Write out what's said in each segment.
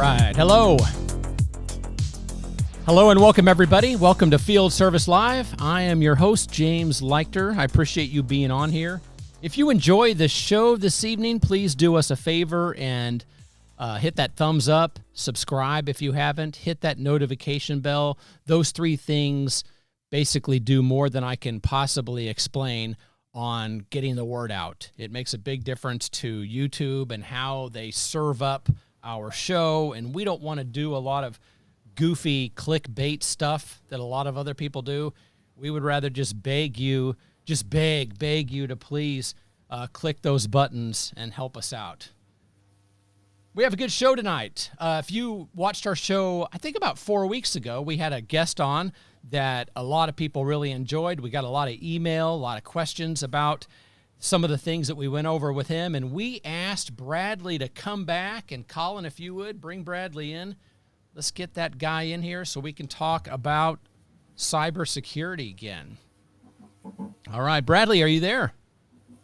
right. Hello. Hello and welcome, everybody. Welcome to Field Service Live. I am your host, James Leichter. I appreciate you being on here. If you enjoy the show this evening, please do us a favor and hit that thumbs up, subscribe if you haven't, hit that notification bell. Those three things basically do more than I can possibly explain on getting the word out. It makes a big difference to YouTube and how they serve up our show, and we don't want to do a lot of goofy clickbait stuff that a lot of other people do. We would rather just beg you to please click those buttons and help us out. We have a good show tonight. If you watched our show, I think about 4 weeks ago, we had a guest on that a lot of people really enjoyed. We got a lot of email, a lot of questions about some of the things that we went over with him, and we asked Bradley to come back. And Colin, if you would, bring Bradley in. Let's get that guy in here so we can talk about cybersecurity again. All right, Bradley, are you there?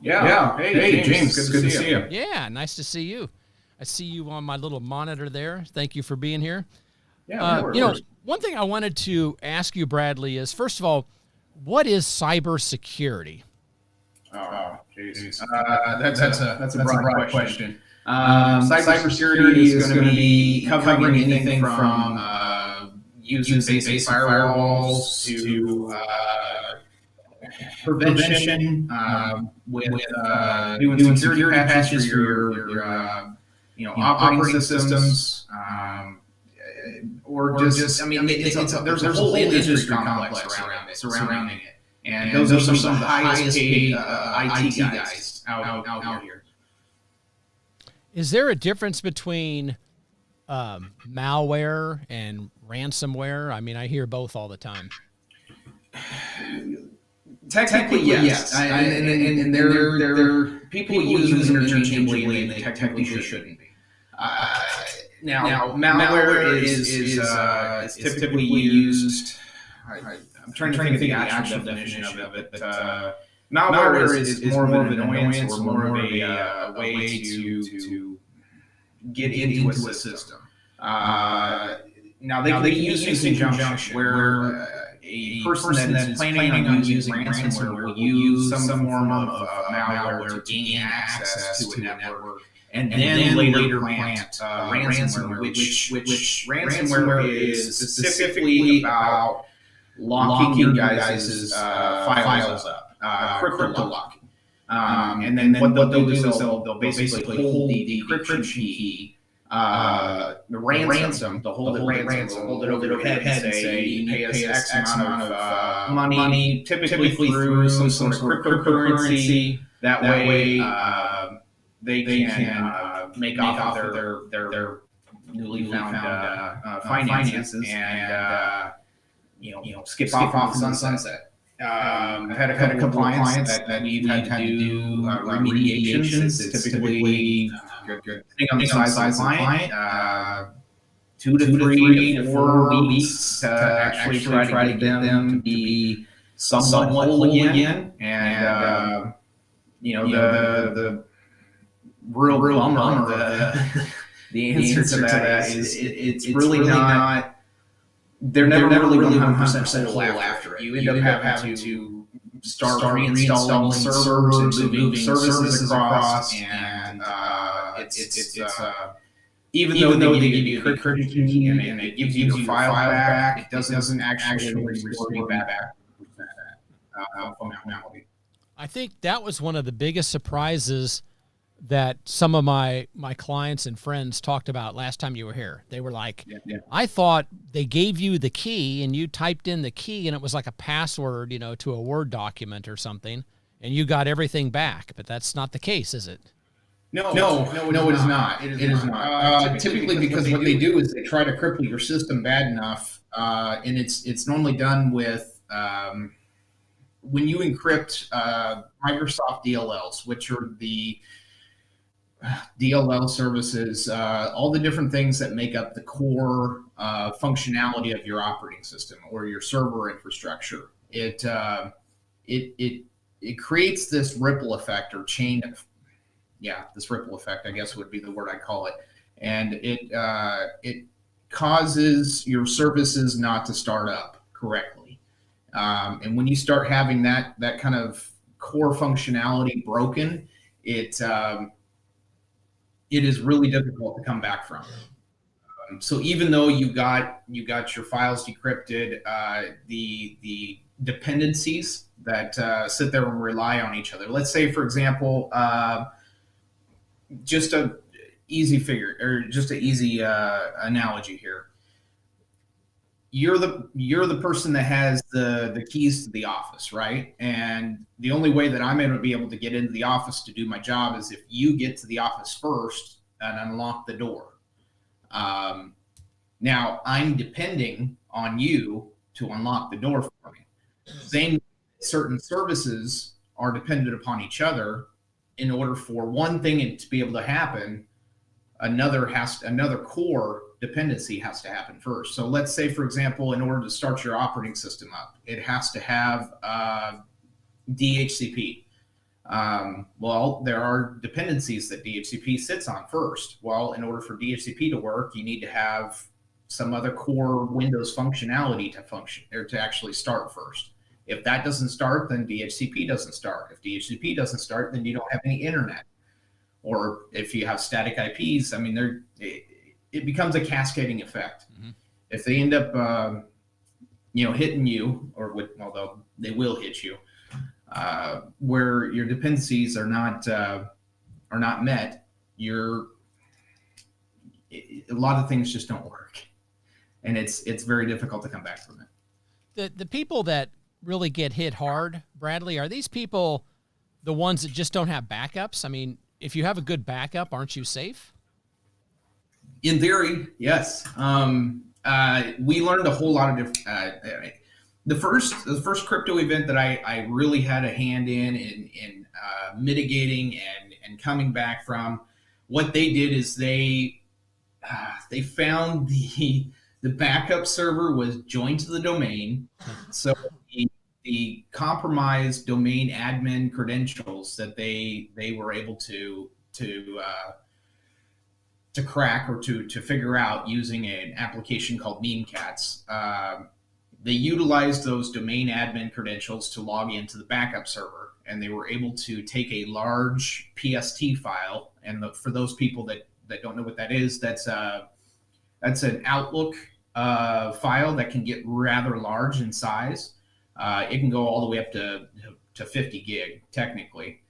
Yeah. Hey, James. Good to see you. Yeah, nice to see you. I see you on my little monitor there. Thank you for being here. Yeah, one thing I wanted to ask you, Bradley, is, first of all, what is cybersecurity? Oh, jeez. That's a broad question. Cybersecurity is going to be covering anything from using basic firewalls to prevention, with doing security patches for your operating systems, or just there's a whole industry complex surrounding it, and those are some of the highest paid IT guys out here. Is there a difference between malware and ransomware? I mean, I hear both all the time. Technically, yes. And they're people use them interchangeably, and they technically shouldn't be. Now, malware is typically used. I'm trying to think of the actual definition of it, but malware is more of an annoyance or more of a way to get into a system. Now, they can be used in conjunction where a person that's planning on using ransomware will use some form of malware to gain access to a network, and then later plant ransomware, which ransomware is specifically about locking your guys' files up, crypto locking. And then what they'll do is they'll basically hold the decryption key, the ransom, they'll hold it over your head and say, you pay us X amount of money, typically through some sort of cryptocurrency. That way, they can make off of their newly found finances and skip off in the sunset. I've had a couple of clients that we've had to do remediations. It's typically, depending on the size of the client, 2 to 3 to 4 weeks to actually try to get them to be somewhat whole again. And the real bummer, the answer to that is it's really not. They're never really 100% whole after it. You end up having to start reinstalling servers and moving services across, and it's even though they give you a encryption key and it gives you your file back, it doesn't actually restore you back functionality. I think that was one of the biggest surprises that some of my clients and friends talked about last time you were here. They were like, I thought they gave you the key and you typed in the key and it was like a password, to a Word document or something, and you got everything back. But that's not the case, is it? No, it is not. It is not. Typically, because what they do is they try to cripple your system bad enough, and it's normally done with when you encrypt Microsoft DLLs, which are the DLL services, all the different things that make up the core functionality of your operating system or your server infrastructure. It creates this ripple effect or chain of, this ripple effect, I guess would be the word I call it. and it causes your services not to start up correctly. And when you start having that kind of core functionality broken, it is really difficult to come back from. So even though you got your files decrypted, the dependencies that sit there and rely on each other. Let's say, for example, just a easy figure or just an easy analogy here. You're the person that has the keys to the office, right? And the only way that I'm going to be able to get into the office to do my job is if you get to the office first and unlock the door. Now I'm depending on you to unlock the door for me. Same, certain services are dependent upon each other. In order for one thing to be able to happen, another core dependency has to happen first. So let's say, for example, in order to start your operating system up, it has to have DHCP. Well, there are dependencies that DHCP sits on first. Well, in order for DHCP to work, you need to have some other core Windows functionality to function or to actually start first. If that doesn't start, then DHCP doesn't start. If DHCP doesn't start, then you don't have any internet. Or if you have static IPs, I mean, it becomes a cascading effect. Mm-hmm. If they end up, hitting you, although they will hit you, where your dependencies are not met, a lot of things just don't work, and it's very difficult to come back from it. The people that really get hit hard, Bradley, are these people the ones that just don't have backups? I mean, if you have a good backup, aren't you safe? In theory, yes. We learned a whole lot of different. The first crypto event that I really had a hand in mitigating and coming back from, what they did is they found the backup server was joined to the domain, so the compromised domain admin credentials that they were able to crack or to figure out using an application called Memcats. They utilized those domain admin credentials to log into the backup server, and they were able to take a large PST file. And for those people that don't know what that is, that's an Outlook file that can get rather large in size. It can go all the way up to 50 gig technically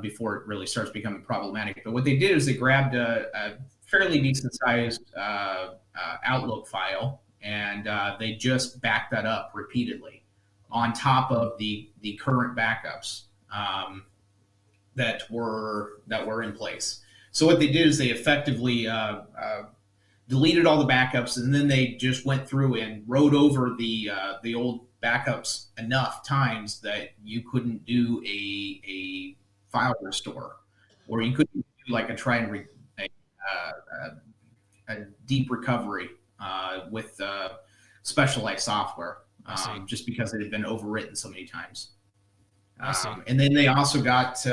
before it really starts becoming problematic. But what they did is they grabbed a fairly decent sized Outlook file, and they just backed that up repeatedly on top of the current backups that were in place. So what they did is they effectively deleted all the backups, and then they just went through and wrote over the old backups enough times that you couldn't do a file restore, or you couldn't do like a deep recovery with specialized software, just because it had been overwritten so many times. And then they also got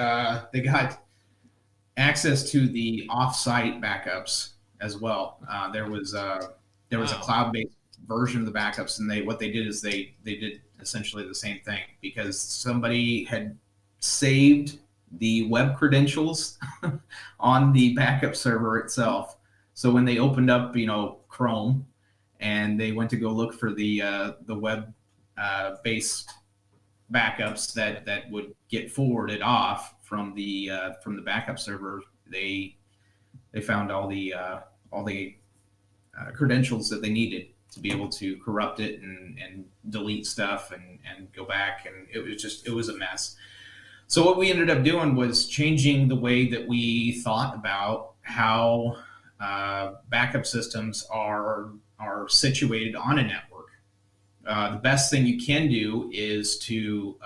access to the offsite backups as well. There was a cloud-based version of the backups, and what they did is they did essentially the same thing, because somebody had saved the web credentials on the backup server itself. So when they opened up, Chrome, and they went to go look for the web based backups that would get forwarded off from the backup server, they found all the credentials that they needed to be able to corrupt it and delete stuff and go back, and it was a mess. So what we ended up doing was changing the way that we thought about how backup systems are situated on a network. The best thing you can do is to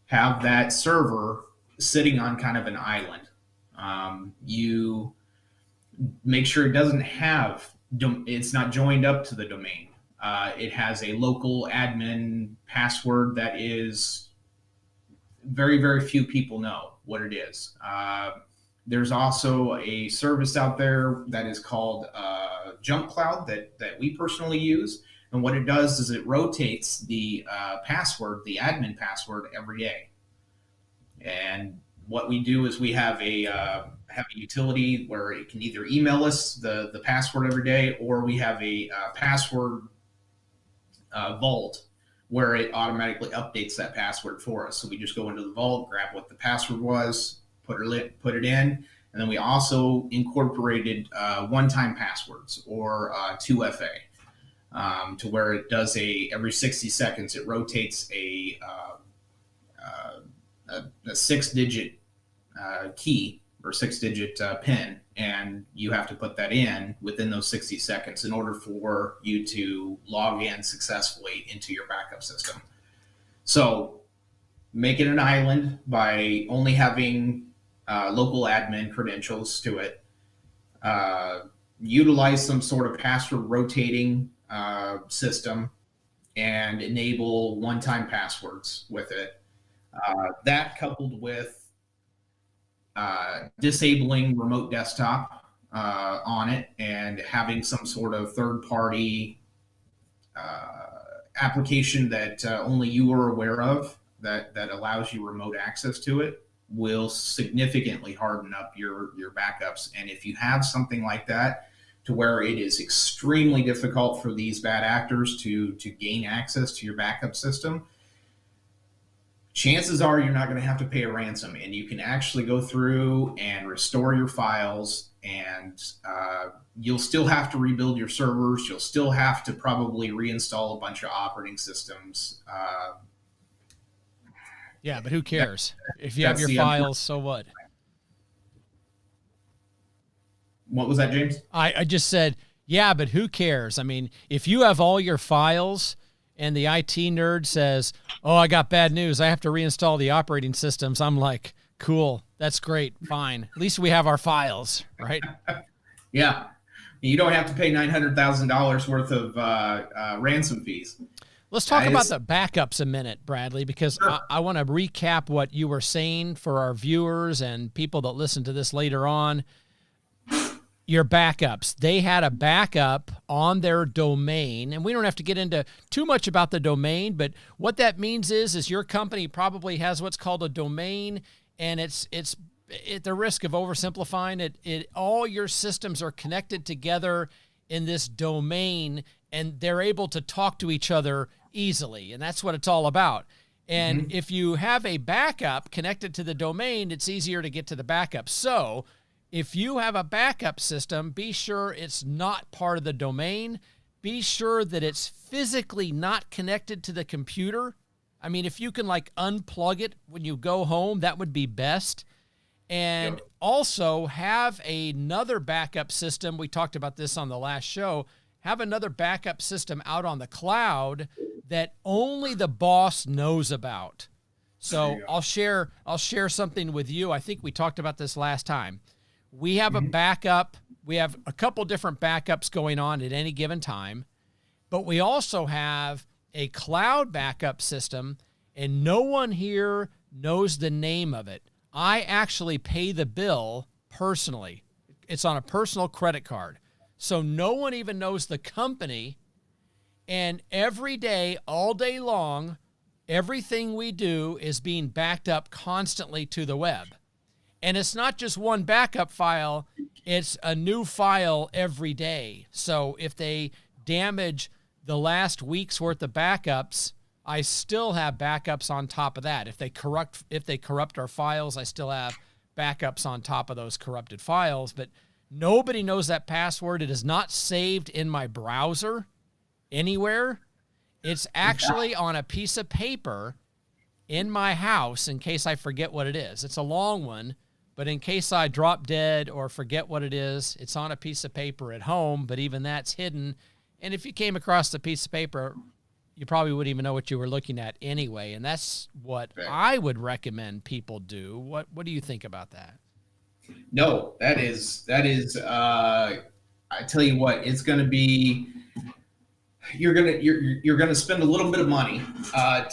have that server sitting on kind of an island. You make sure it doesn't have, it's not joined up to the domain. It has a local admin password that is very, very few people know what it is. There's also a service out there that is called Jump Cloud that we personally use. And what it does is it rotates the password, the admin password, every day. And what we do is we have a utility where it can either email us the password every day, or we have a password vault where it automatically updates that password for us. So we just go into the vault, grab what the password was, put it in, and then we also incorporated one-time passwords, or 2FA, to where it does every 60 seconds it rotates a 6-digit key or 6-digit pin, and you have to put that in within those 60 seconds in order for you to log in successfully into your backup system. So make it an island by only having local admin credentials to it. Utilize some sort of password rotating system, and enable one-time passwords with it. That coupled with disabling remote desktop on it, and having some sort of third-party application that only you are aware of that allows you remote access to it, will significantly harden up your backups. And if you have something like that, to where it is extremely difficult for these bad actors to gain access to your backup system, chances are you're not going to have to pay a ransom, and you can actually go through and restore your files. And you'll still have to rebuild your servers. You'll still have to probably reinstall a bunch of operating systems. Yeah, but who cares? If you have your files, so what? What was that, James? I just said, yeah, but who cares? I mean, if you have all your files and the IT nerd says, oh, I got bad news, I have to reinstall the operating systems, I'm like, cool, that's great, fine. At least we have our files, right? Yeah. You don't have to pay $900,000 worth of ransom fees. Let's talk about the backups a minute, Bradley, because sure. I want to recap what you were saying for our viewers and people that listen to this later on. Your backups, they had a backup on their domain, and we don't have to get into too much about the domain, but what that means is your company probably has what's called a domain, and it's at the risk of oversimplifying it, all your systems are connected together in this domain, and they're able to talk to each other easily, and that's what it's all about. And if you have a backup connected to the domain, it's easier to get to the backup. So if you have a backup system, be sure it's not part of the domain. Be sure that it's physically not connected to the computer. I mean, if you can like unplug it when you go home, that would be best. And also have another backup system. We talked about this on the last show. Have another backup system out on the cloud that only the boss knows about. So I'll share something with you. I think we talked about this last time. We have a backup. We have a couple different backups going on at any given time, but we also have a cloud backup system, and no one here knows the name of it. I actually pay the bill personally. It's on a personal credit card. So no one even knows the company. And every day, all day long, everything we do is being backed up constantly to the web. And it's not just one backup file, it's a new file every day. So if they damage the last week's worth of backups, I still have backups on top of that. If they corrupt our files, I still have backups on top of those corrupted files. But nobody knows that password. It is not saved in my browser anywhere. It's actually on a piece of paper in my house in case I forget what it is. It's a long one, but in case I drop dead or forget what it is, it's on a piece of paper at home, but even that's hidden. And if you came across the piece of paper, you probably wouldn't even know what you were looking at anyway. And that's what I would recommend people do. What do you think about that? No, that is, I tell you what, it's going to be, you're going to spend a little bit of money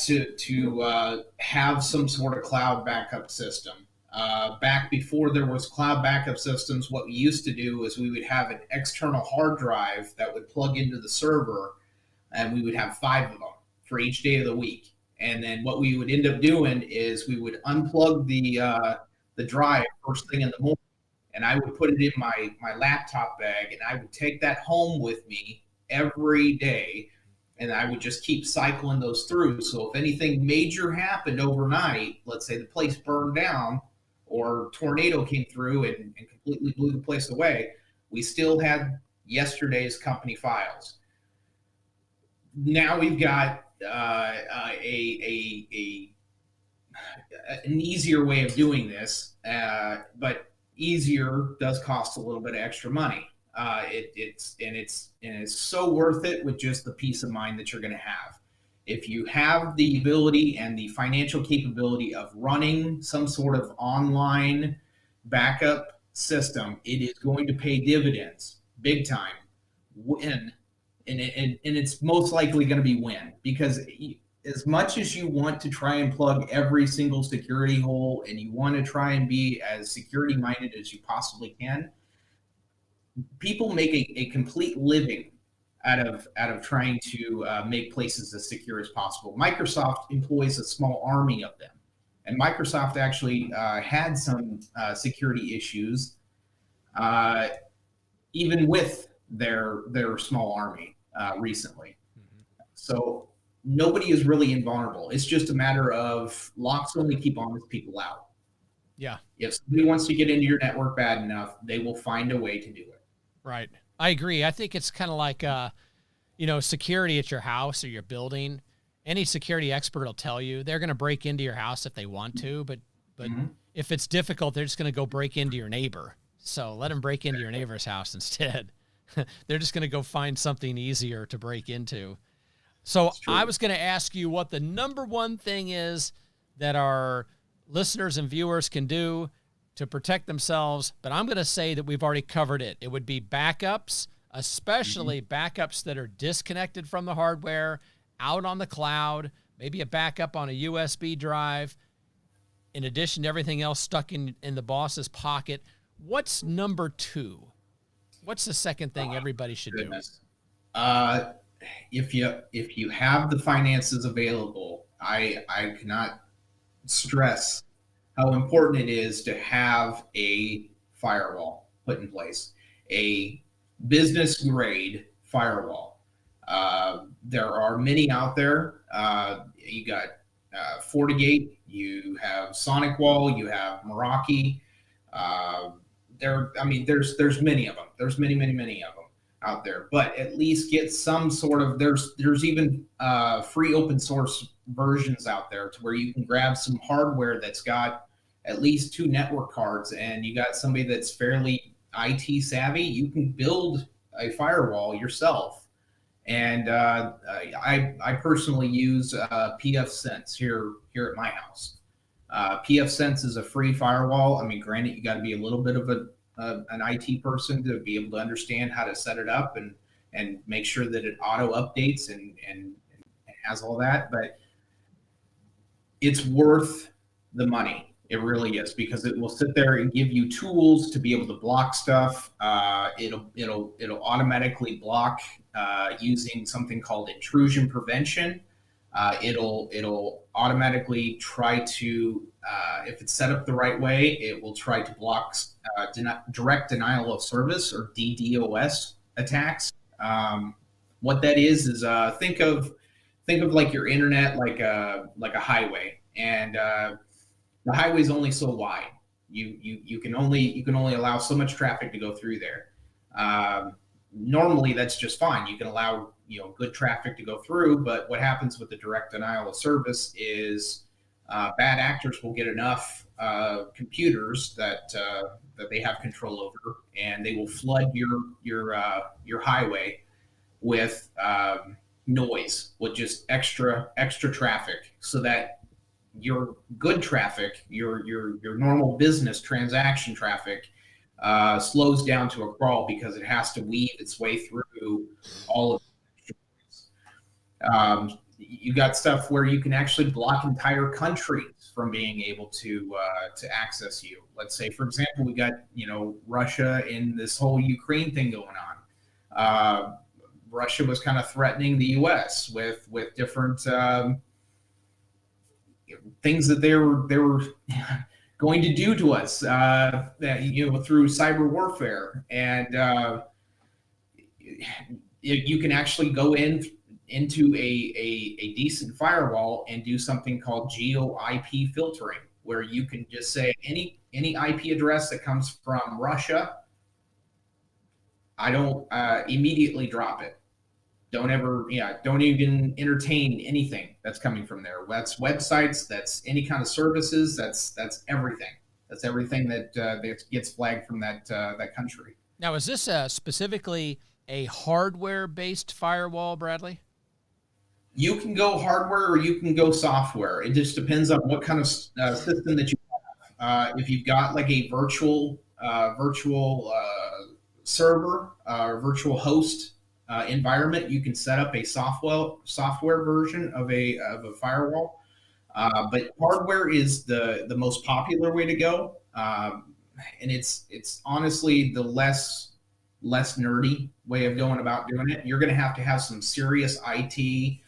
to have some sort of cloud backup system. Back before there was cloud backup systems, what we used to do is we would have an external hard drive that would plug into the server, and we would have 5 of them for each day of the week. And then what we would end up doing is we would unplug the drive first thing in the morning, and I would put it in my laptop bag, and I would take that home with me every day, and I would just keep cycling those through. So if anything major happened overnight, let's say the place burned down or tornado came through and completely blew the place away, we still had yesterday's company files. Now we've got an easier way of doing this, but easier does cost a little bit of extra money. It's so worth it with just the peace of mind that you're going to have. If you have the ability and the financial capability of running some sort of online backup system, it is going to pay dividends big time. When and it's most likely going to be when, because as much as you want to try and plug every single security hole and you want to try and be as security minded as you possibly can, people make a complete living out of trying to make places as secure as possible. Microsoft employs a small army of them, and Microsoft actually had some security issues, even with their small army recently. So nobody is really invulnerable. It's just a matter of locks only keep honest people out. Yeah. If somebody wants to get into your network bad enough, they will find a way to do it. Right. I agree. I think it's kind of like, security at your house or your building. Any security expert will tell you they're going to break into your house if they want to, but if it's difficult, they're just going to go break into your neighbor. So let them break into your neighbor's house instead. They're just going to go find something easier to break into. So I was going to ask you what the number one thing is that our listeners and viewers can do to protect themselves, but I'm going to say that we've already covered it. It would be backups, especially backups that are disconnected from the hardware, out on the cloud, maybe a backup on a USB drive, in addition to everything else stuck in the boss's pocket. What's number 2? What's the second thing everybody should do? If you have the finances available, I cannot stress how important it is to have a firewall put in place, a business grade firewall. There are many out there. You got FortiGate, you have SonicWall, you have Meraki. There's many of them. There's many of them out there. But at least get some sort of there's even free open source versions out there to where you can grab some hardware that's got at least 2 network cards, and you got somebody that's fairly IT savvy. You can build a firewall yourself. And I personally use pfSense here at my house. pfSense is a free firewall. I mean, granted, you got to be a little bit of an IT person to be able to understand how to set it up and make sure that it auto updates and has all that. But it's worth the money. It really is, because it will sit there and give you tools to be able to block stuff. It'll automatically block using something called intrusion prevention. It'll automatically try to, if it's set up the right way, it will try to block direct denial of service, or DDoS attacks. What that is think of like your internet like a highway, and the highway is only so wide. You can only allow so much traffic to go through there. Normally, that's just fine. You can allow good traffic to go through, but what happens with the direct denial of service is bad actors will get enough computers that they have control over, and they will flood your highway with noise, with just extra traffic, so that your good traffic, your normal business transaction traffic, slows down to a crawl, because it has to weave its way through all of you got stuff where you can actually block entire countries from being able to access you. Let's say, for example, we got Russia in this whole Ukraine thing going on. Russia was kind of threatening the U.S. with different things that they were going to do to us that through cyber warfare, and you can actually go into a decent firewall and do something called geo IP filtering, where you can just say any IP address that comes from Russia, I don't immediately drop it. Don't even entertain anything that's coming from there. That's websites, that's any kind of services, that's everything. That's everything that gets flagged from that country. Now, is this specifically a hardware-based firewall, Bradley? You can go hardware or you can go software. It just depends on what kind of system that you have. If you've got like a virtual server or virtual host environment, you can set up a software version of a firewall. But hardware is the most popular way to go, and it's honestly the less nerdy way of going about doing it. You're going to have some serious IT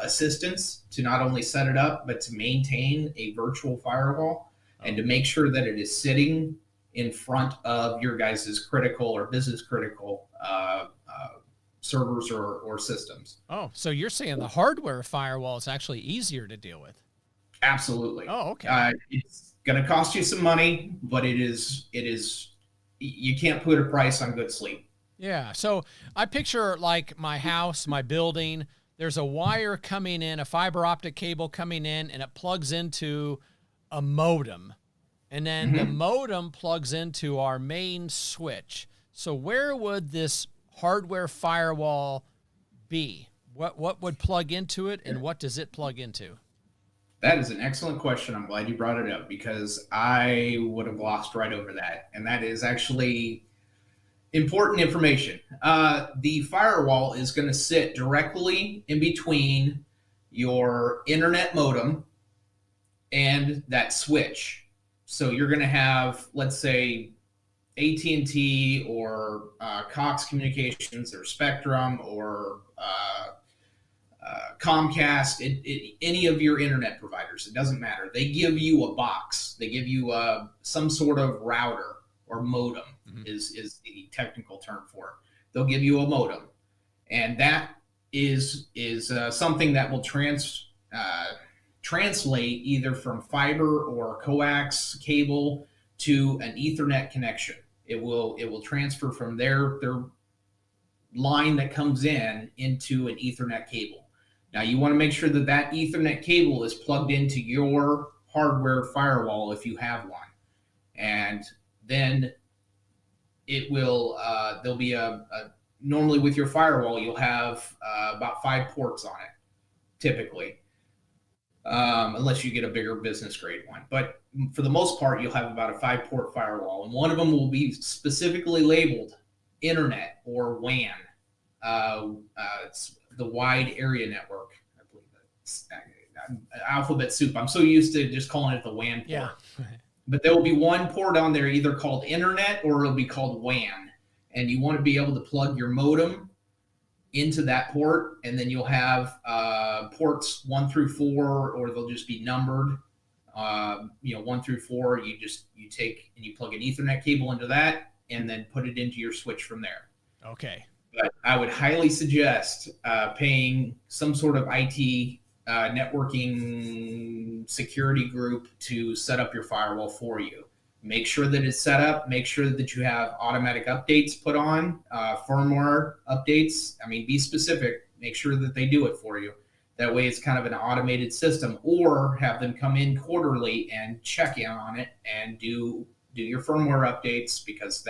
assistance to not only set it up, but to maintain a virtual firewall and to make sure that it is sitting in front of your guys' critical or business critical servers or systems. Oh, so you're saying the hardware firewall is actually easier to deal with? Absolutely. Oh, okay. It's going to cost you some money, but it is. You can't put a price on good sleep. Yeah. So I picture like my house, my building. There's a wire coming in, a fiber optic cable coming in, and it plugs into a modem. And then the modem plugs into our main switch. So where would this hardware firewall be? What would plug into it, and what does it plug into? That is an excellent question. I'm glad you brought it up because I would have glossed right over that. And that is actually important information. The firewall is going to sit directly in between your internet modem and that switch. So you're going to have, let's say, AT&T or Cox Communications or Spectrum or Comcast, any of your internet providers, it doesn't matter. They give you a box. They give you some sort of router or modem is the technical term for it. They'll give you a modem, and that is something that will translate either from fiber or coax cable to an Ethernet connection. It will transfer from their line that comes in into an Ethernet cable. Now you want to make sure that Ethernet cable is plugged into your hardware firewall if you have one, and then it will. There'll be normally with your firewall you'll have about 5 ports on it, typically, unless you get a bigger business grade one. But for the most part, you'll have about a 5-port firewall, and one of them will be specifically labeled Internet or WAN. It's the Wide Area Network. I believe that's alphabet soup. I'm so used to just calling it the WAN port. Yeah. But there will be one port on there either called Internet or it'll be called WAN. And you want to be able to plug your modem into that port, and then you'll have ports 1 through 4, or they'll just be numbered. 1 through 4. You take and you plug an Ethernet cable into that, and then put it into your switch from there. Okay. But I would highly suggest paying some sort of IT networking security group to set up your firewall for you. Make sure that it's set up. Make sure that you have automatic updates put on, firmware updates. I mean, be specific. Make sure that they do it for you. That way it's kind of an automated system, or have them come in quarterly and check in on it and do your firmware updates, because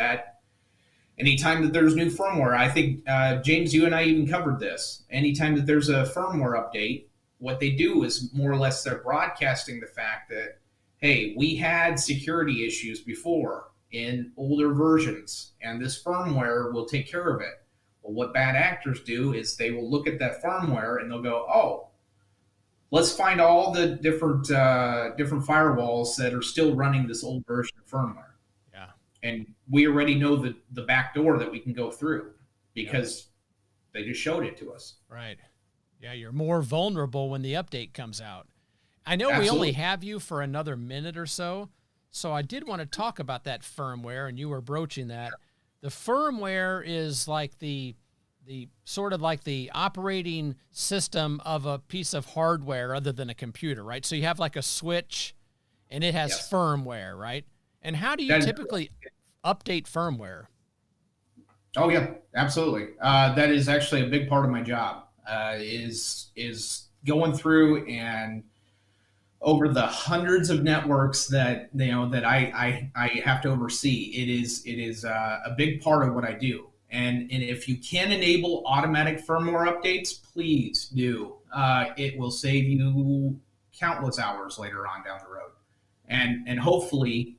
anytime that there's new firmware, I think, James, you and I even covered this. Anytime that there's a firmware update, what they do is more or less they're broadcasting the fact that, hey, we had security issues before in older versions, and this firmware will take care of it. Well, what bad actors do is they will look at that firmware and they'll go, oh, let's find all the different firewalls that are still running this old version of firmware. Yeah. And we already know the back door that we can go through because they just showed it to us. Right. Yeah, you're more vulnerable when the update comes out. I know Absolutely. we only have you for another minute or so, so I did want to talk about that firmware, and you were broaching that. The firmware is like the sort of like the operating system of a piece of hardware other than a computer, right? So you have like a switch, and it has firmware, right? And how do you typically update firmware? Oh yeah, absolutely. That is actually a big part of my job. Is going through and over the hundreds of networks that that I have to oversee. It is a big part of what I do. And if you can enable automatic firmware updates, please do. It will save you countless hours later on down the road, and hopefully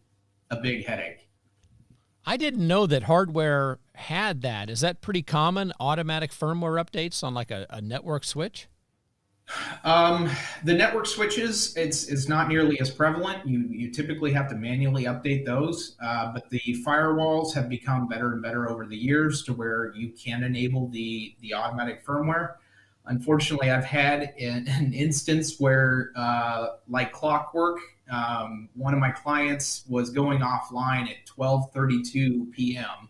a big headache. I didn't know that hardware had that. Is that pretty common, automatic firmware updates on like a network switch? The network switches, it's not nearly as prevalent. You typically have to manually update those, but the firewalls have become better and better over the years to where you can enable the automatic firmware. Unfortunately, I've had an instance where, like clockwork, one of my clients was going offline at 12:32 p.m.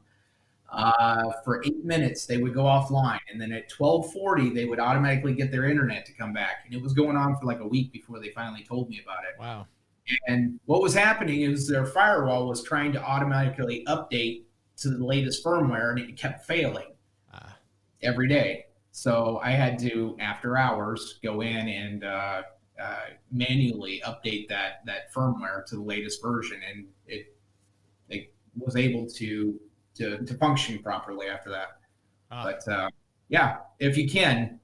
For 8 minutes, they would go offline, and then at 12:40, they would automatically get their internet to come back. And it was going on for like a week before they finally told me about it. Wow. And what was happening is their firewall was trying to automatically update to the latest firmware, and it kept failing every day. So I had to, after hours, go in and manually update that firmware to the latest version, and it was able to function properly after that. But yeah, if you can,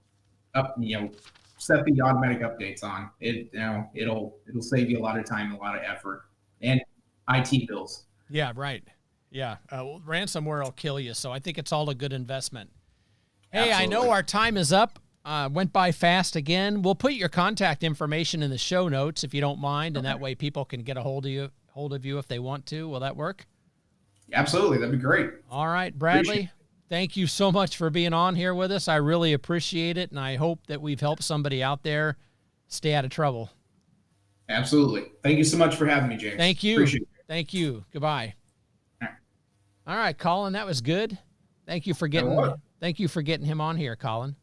set the automatic updates on it. It'll save you a lot of time, a lot of effort, and IT bills. Yeah, right. Yeah, ransomware will kill you, so I think it's all a good investment. Hey, absolutely. I know our time is up. Went by fast again. We'll put your contact information in the show notes if you don't mind, and that way people can get a hold of you if they want to. Will that work? Absolutely. That'd be great. All right, Bradley, thank you so much for being on here with us. I really appreciate it, and I hope that we've helped somebody out there stay out of trouble. Absolutely. Thank you so much for having me, James. Thank you. Appreciate it. Thank you. Goodbye. All right, Colin, that was good. Thank you for getting him on here, Colin.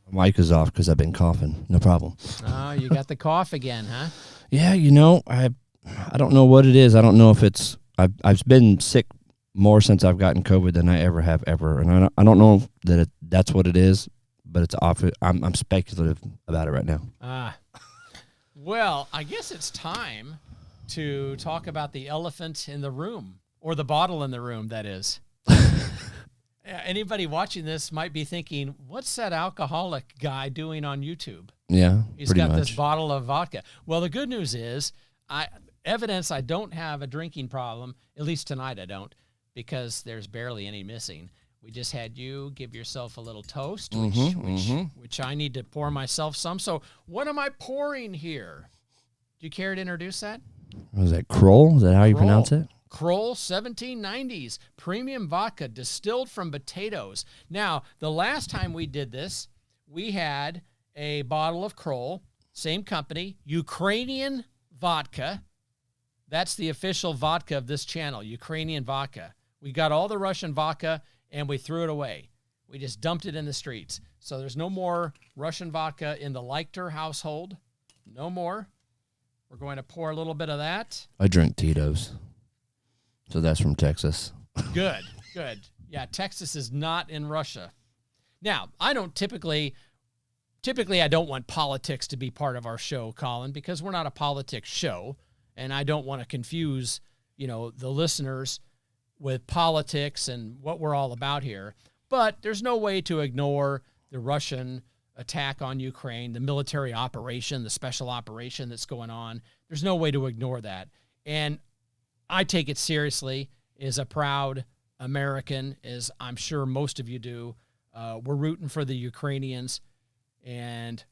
My mic is off because I've been coughing. No problem. Oh, you got the cough again, huh? Yeah, I don't know what it is. I don't know if it's I've been sick more since I've gotten COVID than I ever have ever, and I don't know that that's what it is, but it's off. I'm speculative about it right now. Well, I guess it's time to talk about the elephant in the room, or the bottle in the room, that is. Anybody watching this might be thinking, what's that alcoholic guy doing on YouTube? Yeah, he's got this bottle of vodka. Well, the good news is, evidence I don't have a drinking problem, at least tonight I don't, because there's barely any missing. We just had you give yourself a little toast, which I need to pour myself some. So what am I pouring here? Do you care to introduce that? Was that Kroll? Is that how you pronounce it? Kroll 1790s premium vodka distilled from potatoes. Now, the last time we did this, we had a bottle of Kroll, same company, Ukrainian Vodka. That's the official vodka of this channel, Ukrainian Vodka. We got all the Russian vodka and we threw it away. We just dumped it in the streets. So there's no more Russian vodka in the Leichter household. No more. We're going to pour a little bit of that. I drink Tito's. So that's from Texas. Good, good. Yeah, Texas is not in Russia. Now, I don't typically I don't want politics to be part of our show, Colin, because we're not a politics show, and I don't want to confuse, the listeners with politics and what we're all about here. But there's no way to ignore the Russian attack on Ukraine, the military operation, the special operation that's going on. There's no way to ignore that. And I take it seriously as a proud American, as I'm sure most of you do. We're rooting for the Ukrainians, and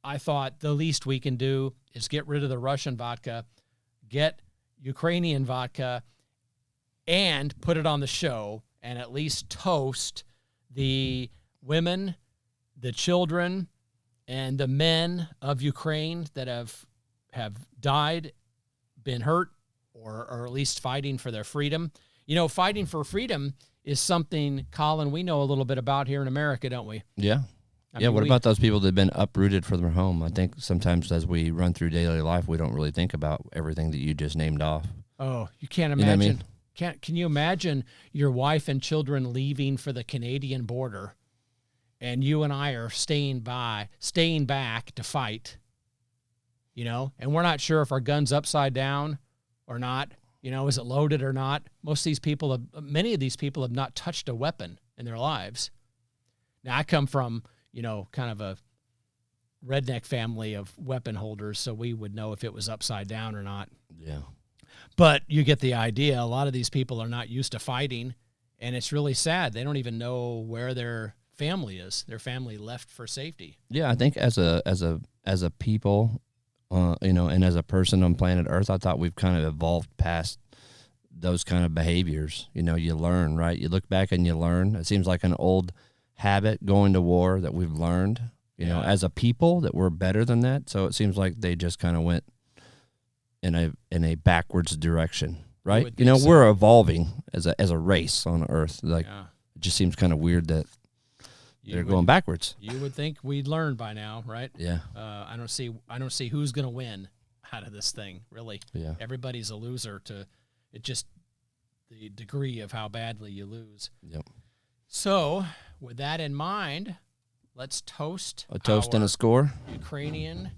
I thought the least we can do is get rid of the Russian vodka, get Ukrainian vodka, and put it on the show and at least toast the women, the children, and the men of Ukraine that have died, been hurt, or at least fighting for their freedom. You know, fighting for freedom is something, Colin, we know a little bit about here in America, don't we? Yeah. What about those people that have been uprooted from their home? I think sometimes as we run through daily life, we don't really think about everything that you just named off. Oh, you can't imagine. You know what I mean? Can you imagine your wife and children leaving for the Canadian border, and you and I are staying back to fight, you know, and we're not sure if our gun's upside down or not, you know, is it loaded or not? Many of these people have not touched a weapon in their lives. Now, I come from, you know, kind of a redneck family of weapon holders, so we would know if it was upside down or not. Yeah. But you get the idea. A lot of these people are not used to fighting, and it's really sad. They don't even know where their family is. Their family left for safety. Yeah, I think as a people, you know, and as a person on planet Earth, I thought we've kind of evolved past those kind of behaviors. You know, you learn, right? You look back and you learn. It seems like an old habit going to war that we've learned, you know, as a people, that we're better than that. So it seems like they just kind of went in a backwards direction, right? You know, we're evolving as a race on Earth. Like, it just seems kind of weird that they're going backwards. You would think we'd learn by now, right? Yeah. I don't see who's going to win out of this thing, really. Yeah. Everybody's a loser the degree of how badly you lose. Yep. So, with that in mind, let's toast a toast and a score. Ukrainian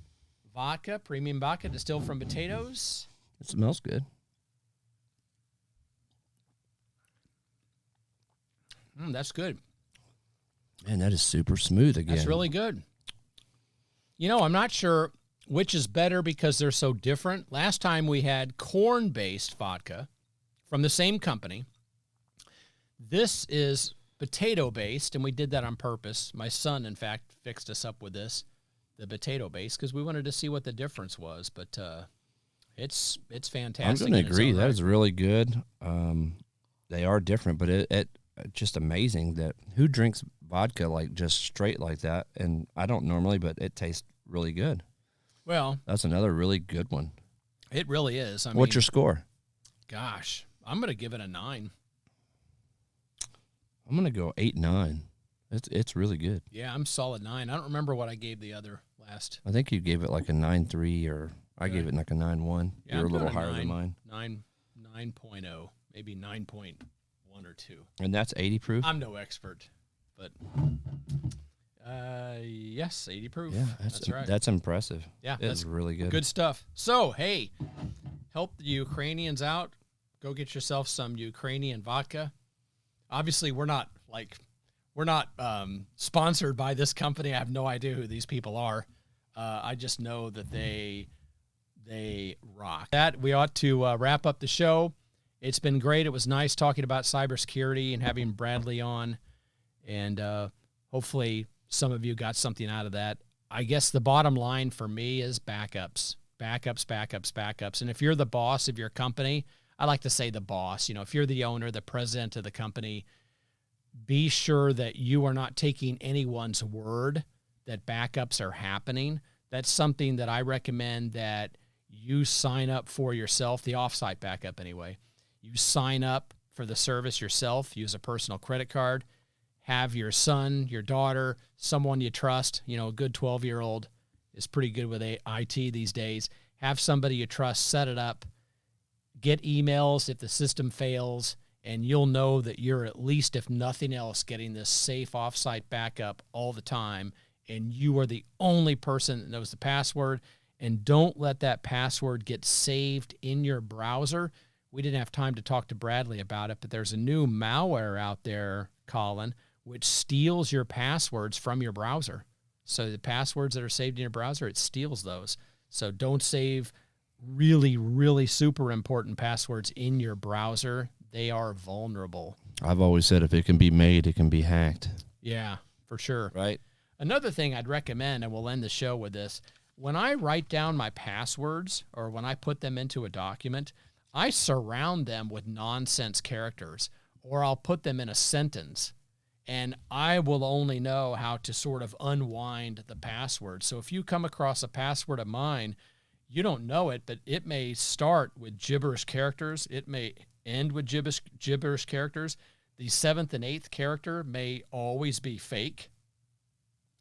vodka, premium vodka distilled from potatoes. It smells good. That's good. Man, that is super smooth again. That's really good. You know, I'm not sure which is better because they're so different. Last time we had corn-based vodka from the same company. This is potato-based, and we did that on purpose. My son, in fact, fixed us up with the potato-based, because we wanted to see what the difference was. But it's fantastic. I'm going to agree. That is really good. They are different, but it just amazing that who drinks vodka like just straight like that. And I don't normally, but it tastes really good. Well, that's another really good one. It really is. What's your score? Gosh, I'm going to give it a 9. I'm going to go 8-9. It's really good. Yeah, I'm solid 9. I don't remember what I gave the other last. I think you gave it like a 9.3, or I gave it like a 9.1. Yeah, you're a little higher than mine. 9.0, maybe 9.1 or 2. And that's 80 proof? I'm no expert, but yes, 80 proof. Yeah, that's right. That's impressive. Yeah, that's really good. Good stuff. So, hey, help the Ukrainians out. Go get yourself some Ukrainian vodka. Obviously, we're not sponsored by this company. I have no idea who these people are. I just know that they rock. That we ought to wrap up the show. It's been great. It was nice talking about cybersecurity and having Bradley on, and hopefully some of you got something out of that. I guess the bottom line for me is backups. And if you're the boss of your company, I like to say the boss, you know, if you're the owner, the president of the company, be sure that you are not taking anyone's word that backups are happening. That's something that I recommend that you sign up for yourself, the offsite backup anyway. You sign up for the service yourself, use a personal credit card, have your son, your daughter, someone you trust, you know, a good 12-year-old is pretty good with IT these days. Have somebody you trust, set it up, get emails if the system fails, and you'll know that you're at least, if nothing else, getting this safe offsite backup all the time, and you are the only person that knows the password. And don't let that password get saved in your browser. We didn't have time to talk to Bradley about it, but there's a new malware out there, Colin, which steals your passwords from your browser. So the passwords that are saved in your browser, it steals those. So don't save really, really super important passwords in your browser. They are vulnerable. I've always said if it can be made, it can be hacked. Yeah, for sure. Right? Another thing I'd recommend, and we'll end the show with this, when I write down my passwords or when I put them into a document, I surround them with nonsense characters, or I'll put them in a sentence, and I will only know how to sort of unwind the password. So if you come across a password of mine, you don't know it, but it may start with gibberish characters. It may end with gibberish characters. The 7th and 8th character may always be fake,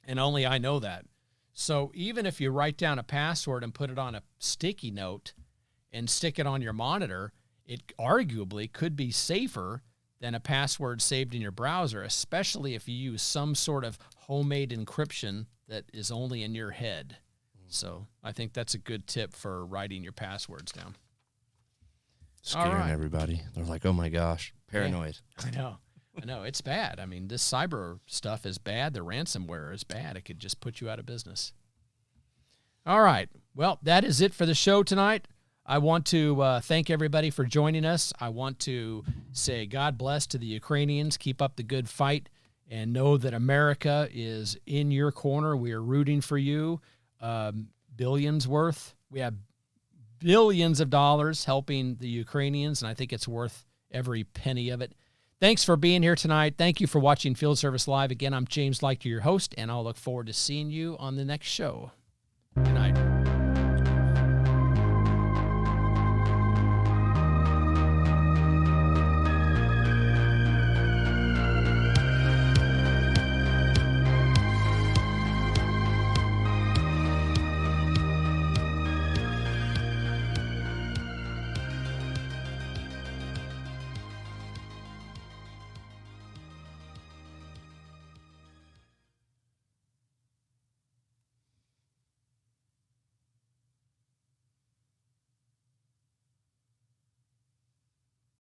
and only I know that. So even if you write down a password and put it on a sticky note and stick it on your monitor, it arguably could be safer than a password saved in your browser, especially if you use some sort of homemade encryption that is only in your head. So I think that's a good tip for writing your passwords down. Scaring everybody. They're like, oh my gosh, paranoid. Yeah, I know. It's bad. I mean, this cyber stuff is bad. The ransomware is bad. It could just put you out of business. All right. Well, that is it for the show tonight. I want to thank everybody for joining us. I want to say God bless to the Ukrainians. Keep up the good fight and know that America is in your corner. We are rooting for you. Billions worth. We have billions of dollars helping the Ukrainians, and I think it's worth every penny of it. Thanks for being here tonight. Thank you for watching Field Service Live. Again, I'm James Leichter, your host, and I'll look forward to seeing you on the next show.